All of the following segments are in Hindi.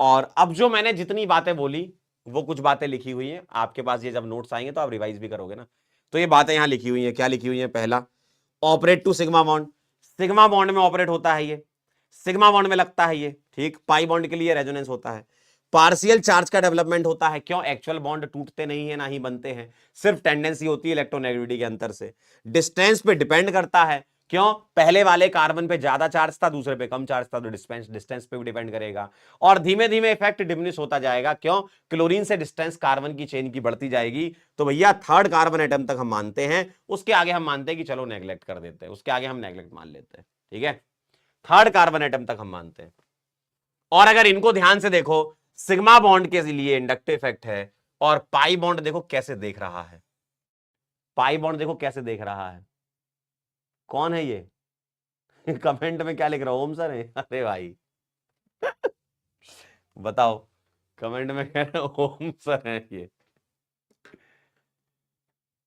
और अब जो मैंने जितनी बातें बोली वो कुछ बातें लिखी हुई हैं आपके पास, ये जब नोट्स आएंगे तो आप रिवाइज भी करोगे ना। तो ये बातें यहां लिखी हुई हैं, क्या लिखी हुई है? पहला, operate to sigma bond, sigma bond में ऑपरेट होता है ये, सिग्मा बॉन्ड में लगता है ये, ठीक। पाई बॉन्ड के लिए रेजोनेंस होता है। पार्शियल चार्ज का डेवलपमेंट होता है, क्यों? एक्चुअल बॉन्ड टूटते नहीं है ना ही बनते हैं, सिर्फ टेंडेंसी होती है इलेक्ट्रोनेगेटिविटी के अंतर से। डिस्टेंस पे डिपेंड करता है, क्यों? पहले वाले कार्बन पे ज्यादा चार्ज था, दूसरे पे कम चार्ज था, तो डिस्टेंस पे भी डिपेंड करेगा। और धीमे धीमे इफेक्ट डिमिनिश होता जाएगा, क्यों? क्लोरीन से डिस्टेंस कार्बन की चेन की बढ़ती जाएगी। तो भैया थर्ड कार्बन एटम तक हम मानते हैं, उसके आगे हम मानते हैं कि चलो नेग्लेक्ट कर देते हैं, उसके आगे हम नेग्लेक्ट मान लेते हैं, ठीक है। थर्ड कार्बन एटम तक हम मानते हैं। और अगर इनको ध्यान से देखो, सिग्मा बॉन्ड के लिए इंडक्टिव इफेक्ट है, और पाई बॉन्ड देखो कैसे देख रहा है, पाई बॉन्ड देखो कैसे देख रहा है। कौन है ये? कमेंट में क्या लिख रहा हूं? ओम सर है? अरे भाई बताओ, कमेंट में कह रहे हो ओम सर है ये।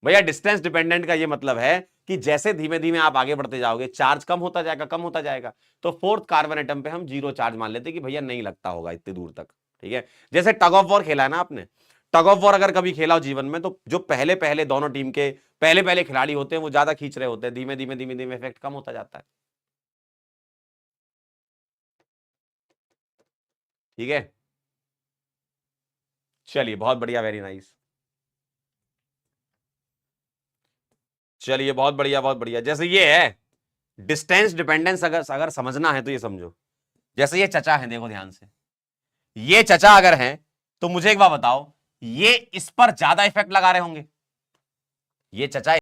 भैया डिस्टेंस डिपेंडेंट का ये मतलब है कि जैसे धीमे धीमे आप आगे बढ़ते जाओगे, चार्ज कम होता जाएगा, कम होता जाएगा। तो फोर्थ कार्बन एटम पे हम जीरो चार्ज मान लेते कि भैया नहीं लगता होगा इतनी दूर तक, ठीक है। जैसे टग ऑफ वॉर खेला है ना आपने, टग ऑफ वॉर अगर कभी खेला हो जीवन में, तो जो पहले पहले दोनों टीम के पहले पहले खिलाड़ी होते हैं वो ज्यादा खींच रहे होते हैं, धीमे धीमे धीमे धीमे इफेक्ट कम होता जाता है, ठीक है। चलिए बहुत बढ़िया, वेरी नाइस। चलिए बहुत बढ़िया बहुत बढ़िया। जैसे ये है डिस्टेंस डिपेंडेंस, अगर अगर समझना है तो ये समझो। जैसे ये चचा है, देखो ध्यान से, ये चचा अगर हैं तो मुझे एक बात बताओ, ये इस पर ज्यादा इफेक्ट लगा रहे होंगे, ये चचा